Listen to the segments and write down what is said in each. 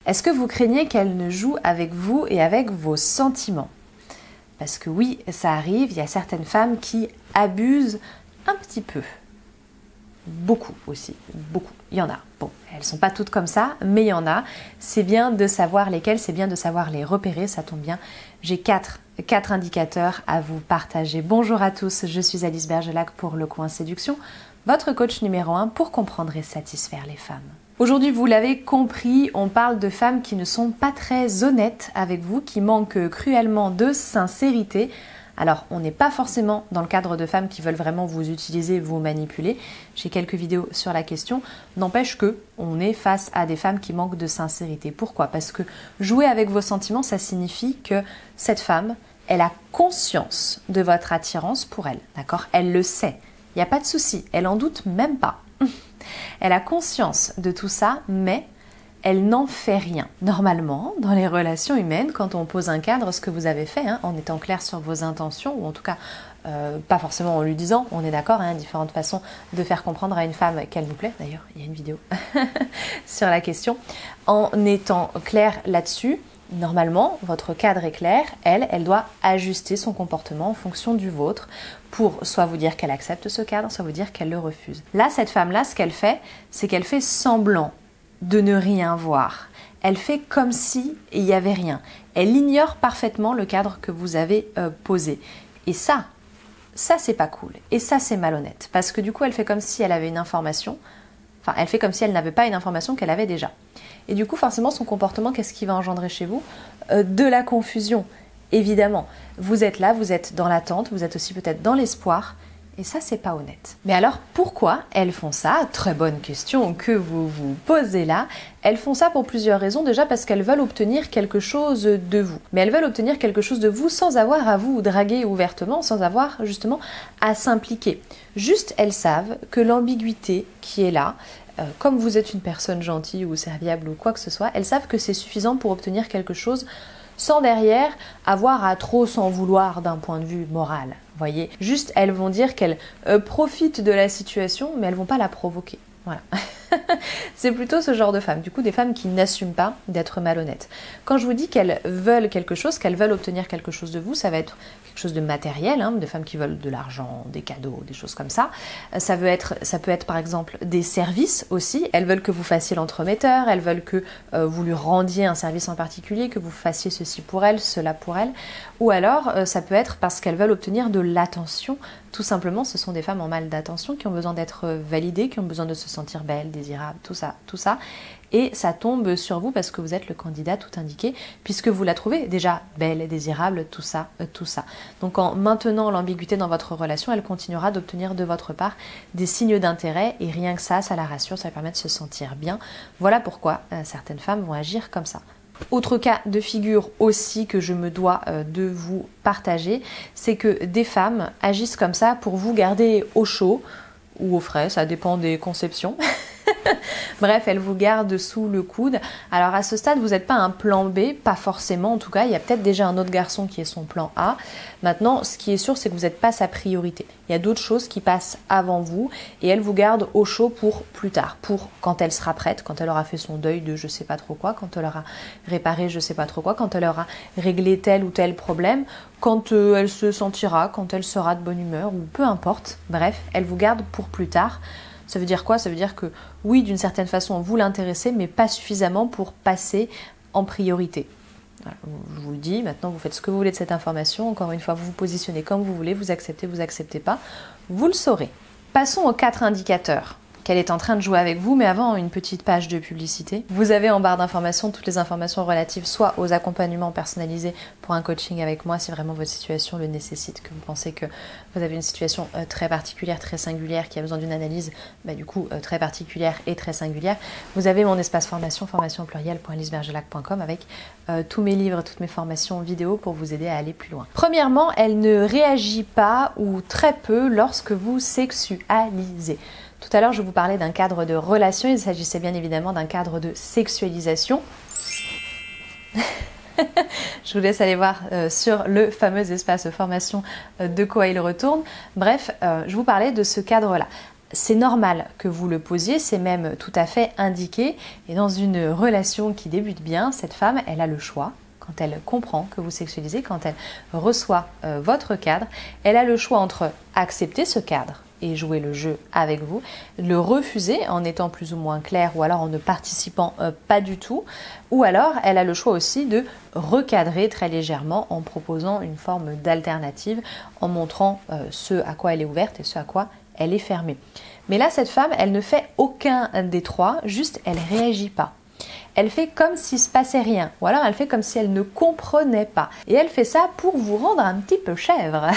Est-ce que vous craignez qu'elle ne joue avec vous et avec vos sentiments? Parce que oui, ça arrive, il y a certaines femmes qui abusent un petit peu. Beaucoup aussi, beaucoup. Il y en a. Bon, elles ne sont pas toutes comme ça, mais il y en a. C'est bien de savoir lesquelles, c'est bien de savoir les repérer, ça tombe bien. J'ai quatre indicateurs à vous partager. Bonjour à tous, je suis Alice Bergelac pour Le Coin Séduction, votre coach numéro 1 pour comprendre et satisfaire les femmes. Aujourd'hui, vous l'avez compris, on parle de femmes qui ne sont pas très honnêtes avec vous, qui manquent cruellement de sincérité. Alors, on n'est pas forcément dans le cadre de femmes qui veulent vraiment vous utiliser, vous manipuler. J'ai quelques vidéos sur la question. N'empêche que on est face à des femmes qui manquent de sincérité. Pourquoi? Parce que jouer avec vos sentiments, ça signifie que cette femme, elle a conscience de votre attirance pour elle. D'accord? Elle le sait. Il n'y a pas de souci. Elle en doute même pas. Elle a conscience de tout ça, mais elle n'en fait rien. Normalement, dans les relations humaines, quand on pose un cadre, ce que vous avez fait, en étant clair sur vos intentions, ou en tout cas, pas forcément en lui disant, on est d'accord, différentes façons de faire comprendre à une femme qu'elle nous plaît. D'ailleurs, il y a une vidéo sur la question. En étant clair là-dessus, normalement, votre cadre est clair, elle doit ajuster son comportement en fonction du vôtre pour soit vous dire qu'elle accepte ce cadre, soit vous dire qu'elle le refuse. Là, cette femme-là, ce qu'elle fait, c'est qu'elle fait semblant de ne rien voir. Elle fait comme si il n'y avait rien. Elle ignore parfaitement le cadre que vous avez posé. Et ça c'est pas cool. Et ça, c'est malhonnête. Parce que du coup, elle fait comme si elle avait une information. Enfin, elle fait comme si elle n'avait pas une information qu'elle avait déjà. Et du coup, forcément, son comportement, qu'est-ce qui va engendrer chez vous? De la confusion, évidemment. Vous êtes là, vous êtes dans l'attente, vous êtes aussi peut-être dans l'espoir. Et ça, c'est pas honnête. Mais alors, pourquoi elles font ça? Très bonne question que vous vous posez là. Elles font ça pour plusieurs raisons. Déjà parce qu'elles veulent obtenir quelque chose de vous. Mais elles veulent obtenir quelque chose de vous sans avoir à vous draguer ouvertement, sans avoir justement à s'impliquer. Juste, elles savent que l'ambiguïté qui est là, comme vous êtes une personne gentille ou serviable ou quoi que ce soit, elles savent que c'est suffisant pour obtenir quelque chose sans derrière avoir à trop s'en vouloir d'un point de vue moral. Voyez, juste elles vont dire qu'elles profitent de la situation, mais elles vont pas la provoquer. Voilà. C'est plutôt ce genre de femmes, du coup des femmes qui n'assument pas d'être malhonnêtes. Quand je vous dis qu'elles veulent quelque chose, qu'elles veulent obtenir quelque chose de vous, ça va être quelque chose de matériel, des femmes qui veulent de l'argent, des cadeaux, des choses comme ça. Ça peut être par exemple des services aussi. Elles veulent que vous fassiez l'entremetteur, elles veulent que vous lui rendiez un service en particulier, que vous fassiez ceci pour elles, cela pour elles. Ou alors ça peut être parce qu'elles veulent obtenir de l'attention. Tout simplement, ce sont des femmes en mal d'attention qui ont besoin d'être validées, qui ont besoin de se sentir belles, désirables, tout ça. Et ça tombe sur vous parce que vous êtes le candidat tout indiqué, puisque vous la trouvez déjà belle, désirable, tout ça. Donc en maintenant l'ambiguïté dans votre relation, elle continuera d'obtenir de votre part des signes d'intérêt, et rien que ça la rassure, ça lui permet de se sentir bien. Voilà pourquoi certaines femmes vont agir comme ça. Autre cas de figure aussi que je me dois de vous partager, c'est que des femmes agissent comme ça pour vous garder au chaud ou au frais, ça dépend des conceptions. Bref, elles vous gardent sous le coude. Alors à ce stade, vous n'êtes pas un plan B, pas forcément en tout cas. Il y a peut-être déjà un autre garçon qui est son plan A. Maintenant, ce qui est sûr, c'est que vous n'êtes pas sa priorité. Il y a d'autres choses qui passent avant vous et elle vous garde au chaud pour plus tard, pour quand elle sera prête, quand elle aura fait son deuil de je sais pas trop quoi, quand elle aura réparé je sais pas trop quoi, quand elle aura réglé tel ou tel problème, quand elle se sentira, quand elle sera de bonne humeur ou peu importe. Bref, elle vous garde pour plus tard. Ça veut dire quoi? Ça veut dire que oui, d'une certaine façon, vous l'intéressez, mais pas suffisamment pour passer en priorité. Voilà, je vous le dis, maintenant vous faites ce que vous voulez de cette information. Encore une fois, vous vous positionnez comme vous voulez, vous acceptez pas, vous le saurez. Passons aux 4 indicateurs qu'elle est en train de jouer avec vous, mais avant une petite page de publicité. Vous avez en barre d'informations toutes les informations relatives soit aux accompagnements personnalisés pour un coaching avec moi si vraiment votre situation le nécessite, que vous pensez que vous avez une situation très particulière, très singulière, qui a besoin d'une analyse très particulière et très singulière. Vous avez mon espace formation au pluriel.alicebergelac.com avec tous mes livres, toutes mes formations vidéo pour vous aider à aller plus loin. Premièrement, elle ne réagit pas ou très peu lorsque vous sexualisez. Tout à l'heure, je vous parlais d'un cadre de relation. Il s'agissait bien évidemment d'un cadre de sexualisation. Je vous laisse aller voir sur le fameux espace formation de quoi il retourne. Bref, je vous parlais de ce cadre-là. C'est normal que vous le posiez, c'est même tout à fait indiqué. Et dans une relation qui débute bien, cette femme, elle a le choix. Quand elle comprend que vous sexualisez, quand elle reçoit votre cadre, elle a le choix entre accepter ce cadre et jouer le jeu avec vous, le refuser en étant plus ou moins clair ou alors en ne participant pas du tout, ou alors elle a le choix aussi de recadrer très légèrement en proposant une forme d'alternative, en montrant ce à quoi elle est ouverte et ce à quoi elle est fermée. Mais là, cette femme, elle ne fait aucun des trois, juste elle réagit pas. Elle fait comme s'il ne se passait rien, ou alors elle fait comme si elle ne comprenait pas. Et elle fait ça pour vous rendre un petit peu chèvre.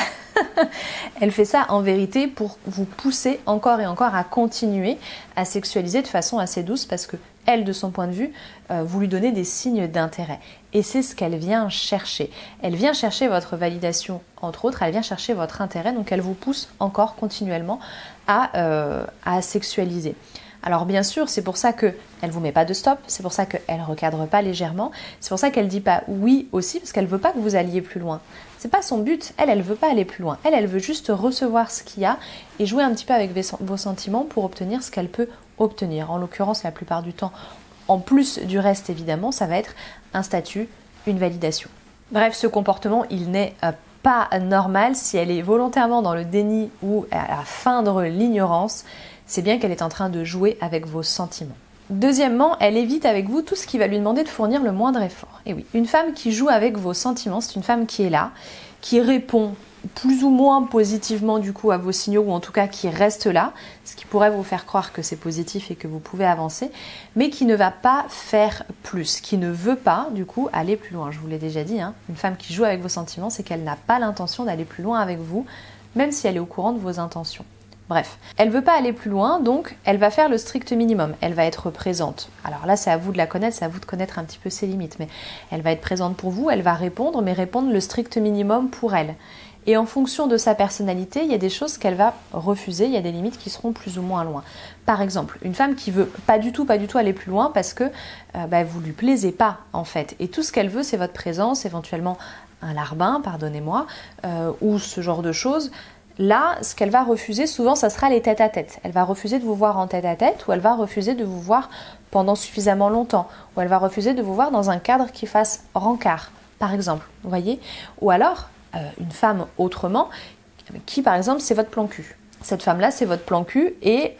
Elle fait ça en vérité pour vous pousser encore et encore à continuer à sexualiser de façon assez douce parce que elle, de son point de vue, vous lui donnez des signes d'intérêt. Et c'est ce qu'elle vient chercher. Elle vient chercher votre validation, entre autres, elle vient chercher votre intérêt, donc elle vous pousse encore continuellement à sexualiser. Alors bien sûr, c'est pour ça qu'elle ne vous met pas de stop, c'est pour ça qu'elle ne recadre pas légèrement, c'est pour ça qu'elle ne dit pas oui aussi, parce qu'elle ne veut pas que vous alliez plus loin. C'est pas son but, elle ne veut pas aller plus loin. Elle veut juste recevoir ce qu'il y a et jouer un petit peu avec vos sentiments pour obtenir ce qu'elle peut obtenir. En l'occurrence, la plupart du temps, en plus du reste évidemment, ça va être un statut, une validation. Bref, ce comportement, il n'est pas normal. Si elle est volontairement dans le déni ou à feindre l'ignorance, c'est bien qu'elle est en train de jouer avec vos sentiments. Deuxièmement, elle évite avec vous tout ce qui va lui demander de fournir le moindre effort. Et oui, une femme qui joue avec vos sentiments, c'est une femme qui est là, qui répond plus ou moins positivement du coup à vos signaux, ou en tout cas qui reste là, ce qui pourrait vous faire croire que c'est positif et que vous pouvez avancer, mais qui ne va pas faire plus, qui ne veut pas du coup aller plus loin. Je vous l'ai déjà dit, une femme qui joue avec vos sentiments, c'est qu'elle n'a pas l'intention d'aller plus loin avec vous, même si elle est au courant de vos intentions. Bref, elle ne veut pas aller plus loin, donc elle va faire le strict minimum. Elle va être présente. Alors là, c'est à vous de la connaître, c'est à vous de connaître un petit peu ses limites. Mais elle va être présente pour vous, elle va répondre, mais répondre le strict minimum pour elle. Et en fonction de sa personnalité, il y a des choses qu'elle va refuser, il y a des limites qui seront plus ou moins loin. Par exemple, une femme qui veut pas du tout aller plus loin parce que vous lui plaisez pas en fait. Et tout ce qu'elle veut, c'est votre présence, éventuellement un larbin, pardonnez-moi, ou ce genre de choses. Là, ce qu'elle va refuser, souvent, ça sera les tête-à-tête. Elle va refuser de vous voir en tête-à-tête, ou elle va refuser de vous voir pendant suffisamment longtemps, ou elle va refuser de vous voir dans un cadre qui fasse rencard, par exemple, vous voyez. Ou alors, une femme autrement, qui, par exemple, c'est votre plan cul. Cette femme-là, c'est votre plan cul et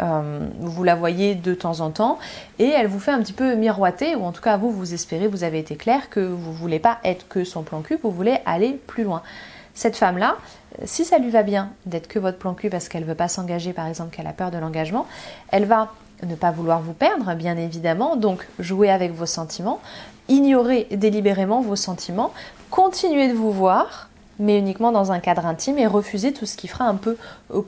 vous la voyez de temps en temps et elle vous fait un petit peu miroiter, ou en tout cas, vous espérez, vous avez été clair que vous ne voulez pas être que son plan cul, vous voulez aller plus loin. Cette femme-là, si ça lui va bien d'être que votre plan cul parce qu'elle ne veut pas s'engager, par exemple, qu'elle a peur de l'engagement, elle va ne pas vouloir vous perdre, bien évidemment, donc jouer avec vos sentiments, ignorer délibérément vos sentiments, continuer de vous voir, mais uniquement dans un cadre intime, et refuser tout ce qui fera un peu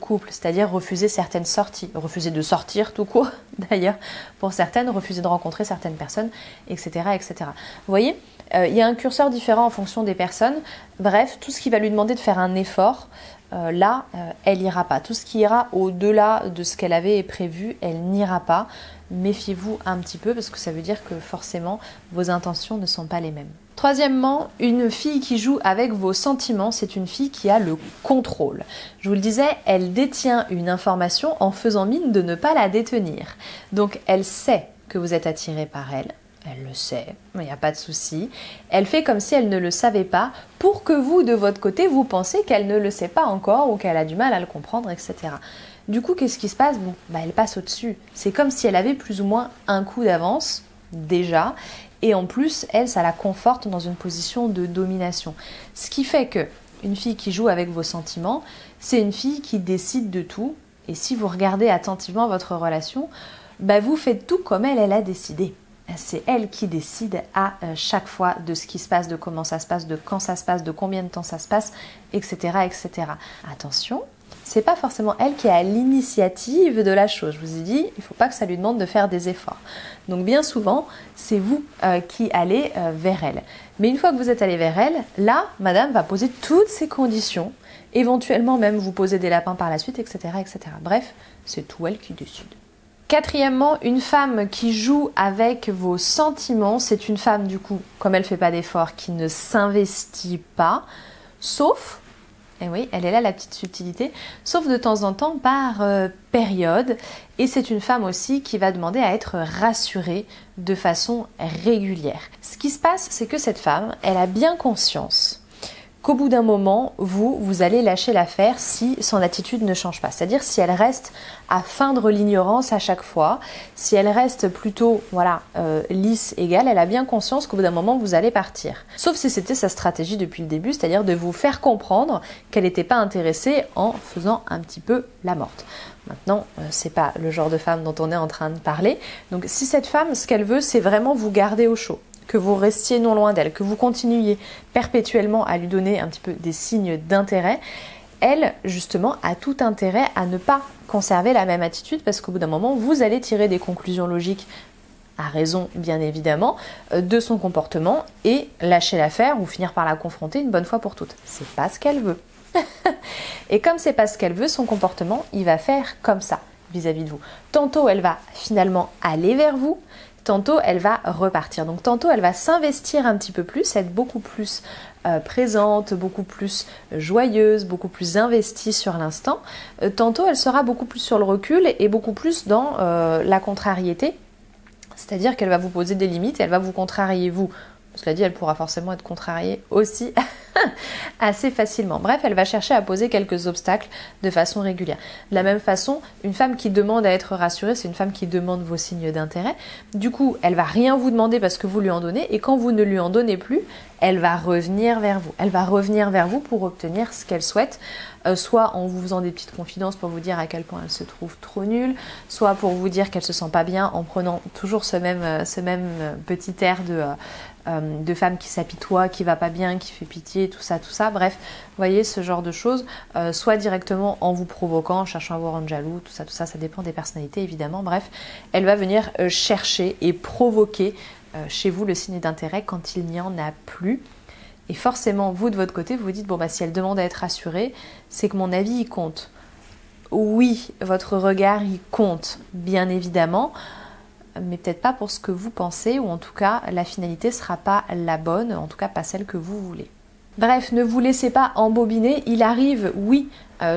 couple, c'est-à-dire refuser certaines sorties, refuser de sortir tout court, d'ailleurs, pour certaines, refuser de rencontrer certaines personnes, etc. etc. Vous voyez ? Il y a un curseur différent en fonction des personnes. Bref, tout ce qui va lui demander de faire un effort, elle n'ira pas. Tout ce qui ira au-delà de ce qu'elle avait prévu, elle n'ira pas. Méfiez-vous un petit peu parce que ça veut dire que forcément, vos intentions ne sont pas les mêmes. Troisièmement, une fille qui joue avec vos sentiments, c'est une fille qui a le contrôle. Je vous le disais, elle détient une information en faisant mine de ne pas la détenir. Donc, elle sait que vous êtes attiré par elle. Elle le sait, il n'y a pas de souci. Elle fait comme si elle ne le savait pas pour que vous, de votre côté, vous pensez qu'elle ne le sait pas encore ou qu'elle a du mal à le comprendre, etc. Du coup, qu'est-ce qui se passe ? Elle passe au-dessus. C'est comme si elle avait plus ou moins un coup d'avance, déjà. Et en plus, elle, ça la conforte dans une position de domination. Ce qui fait que une fille qui joue avec vos sentiments, c'est une fille qui décide de tout. Et si vous regardez attentivement votre relation, vous faites tout comme elle a décidé. C'est elle qui décide à chaque fois de ce qui se passe, de comment ça se passe, de quand ça se passe, de combien de temps ça se passe, etc. etc. Attention, c'est pas forcément elle qui est à l'initiative de la chose. Je vous ai dit, il ne faut pas que ça lui demande de faire des efforts. Donc bien souvent, c'est vous qui allez vers elle. Mais une fois que vous êtes allé vers elle, là, madame va poser toutes ses conditions, éventuellement même vous poser des lapins par la suite, etc. etc. Bref, c'est tout elle qui décide. Quatrièmement, une femme qui joue avec vos sentiments, c'est une femme du coup, comme elle ne fait pas d'effort, qui ne s'investit pas, sauf, Et oui, elle est là la petite subtilité, sauf de temps en temps par période. Et c'est une femme aussi qui va demander à être rassurée de façon régulière. Ce qui se passe, c'est que cette femme, elle a bien conscience qu'au bout d'un moment, vous allez lâcher l'affaire si son attitude ne change pas. C'est-à-dire si elle reste à feindre l'ignorance à chaque fois, si elle reste plutôt lisse, égale, elle a bien conscience qu'au bout d'un moment, vous allez partir. Sauf si c'était sa stratégie depuis le début, c'est-à-dire de vous faire comprendre qu'elle n'était pas intéressée en faisant un petit peu la morte. Maintenant, c'est pas le genre de femme dont on est en train de parler. Donc si cette femme, ce qu'elle veut, c'est vraiment vous garder au chaud, que vous restiez non loin d'elle, que vous continuiez perpétuellement à lui donner un petit peu des signes d'intérêt, elle, justement, a tout intérêt à ne pas conserver la même attitude parce qu'au bout d'un moment, vous allez tirer des conclusions logiques, à raison bien évidemment, de son comportement et lâcher l'affaire ou finir par la confronter une bonne fois pour toutes. C'est pas ce qu'elle veut. Et comme c'est pas ce qu'elle veut, son comportement, il va faire comme ça vis-à-vis de vous. Tantôt, elle va finalement aller vers vous, tantôt elle va repartir. Donc tantôt elle va s'investir un petit peu plus, être beaucoup plus présente, beaucoup plus joyeuse, beaucoup plus investie sur l'instant. Tantôt elle sera beaucoup plus sur le recul et beaucoup plus dans la contrariété. C'est-à-dire qu'elle va vous poser des limites et elle va vous contrarier vous. Cela dit, elle pourra forcément être contrariée aussi assez facilement. Bref, elle va chercher à poser quelques obstacles de façon régulière. De la même façon, une femme qui demande à être rassurée, c'est une femme qui demande vos signes d'intérêt. Du coup, elle va rien vous demander parce que vous lui en donnez, et quand vous ne lui en donnez plus, elle va revenir vers vous. Elle va revenir vers vous pour obtenir ce qu'elle souhaite, soit en vous faisant des petites confidences pour vous dire à quel point elle se trouve trop nulle, soit pour vous dire qu'elle se sent pas bien en prenant toujours ce même petit air de femme qui s'apitoie, qui va pas bien, qui fait pitié, tout ça. Bref, vous voyez ce genre de choses, soit directement en vous provoquant, en cherchant à vous rendre jaloux, tout ça, ça dépend des personnalités évidemment. Bref, elle va venir chercher et provoquer chez vous le signe d'intérêt quand il n'y en a plus. Et forcément, vous de votre côté, vous vous dites, bon bah si elle demande à être rassurée, c'est que mon avis il compte. Oui, votre regard il compte, bien évidemment, mais peut-être pas pour ce que vous pensez, ou en tout cas la finalité ne sera pas la bonne, en tout cas pas celle que vous voulez. Bref, ne vous laissez pas embobiner, il arrive, oui,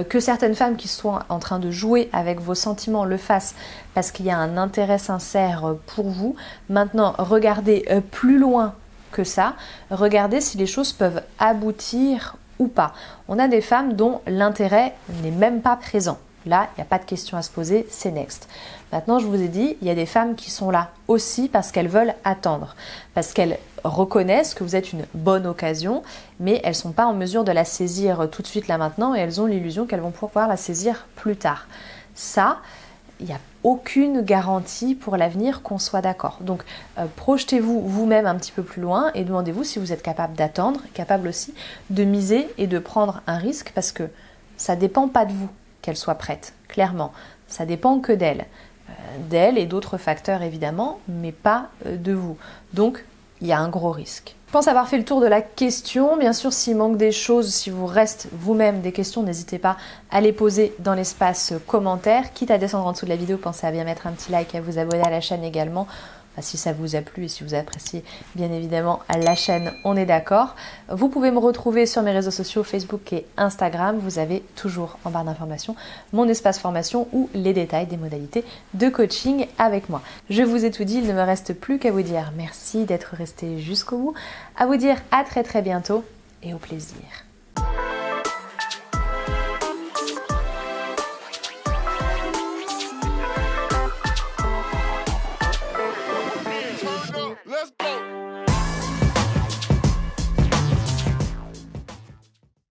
que certaines femmes qui sont en train de jouer avec vos sentiments le fassent parce qu'il y a un intérêt sincère pour vous. Maintenant, regardez plus loin que ça, regardez si les choses peuvent aboutir ou pas. On a des femmes dont l'intérêt n'est même pas présent. Là, il n'y a pas de question à se poser, c'est next. Maintenant, je vous ai dit, il y a des femmes qui sont là aussi parce qu'elles veulent attendre, parce qu'elles reconnaissent que vous êtes une bonne occasion, mais elles ne sont pas en mesure de la saisir tout de suite là maintenant et elles ont l'illusion qu'elles vont pouvoir la saisir plus tard. Ça, il n'y a aucune garantie pour l'avenir qu'on soit d'accord. Donc, projetez-vous vous-même un petit peu plus loin et demandez-vous si vous êtes capable d'attendre, capable aussi de miser et de prendre un risque parce que ça ne dépend pas de vous qu'elle soit prête, clairement. Ça dépend que d'elle et d'autres facteurs évidemment, mais pas de vous. Donc, il y a un gros risque. Je pense avoir fait le tour de la question. Bien sûr, s'il manque des choses, si vous reste vous-même des questions, n'hésitez pas à les poser dans l'espace commentaire. Quitte à descendre en dessous de la vidéo, pensez à bien mettre un petit like et à vous abonner à la chaîne également. Si ça vous a plu et si vous appréciez bien évidemment la chaîne, on est d'accord. Vous pouvez me retrouver sur mes réseaux sociaux Facebook et Instagram. Vous avez toujours en barre d'informations mon espace formation ou les détails des modalités de coaching avec moi. Je vous ai tout dit, il ne me reste plus qu'à vous dire merci d'être resté jusqu'au bout, à vous dire à très bientôt et au plaisir.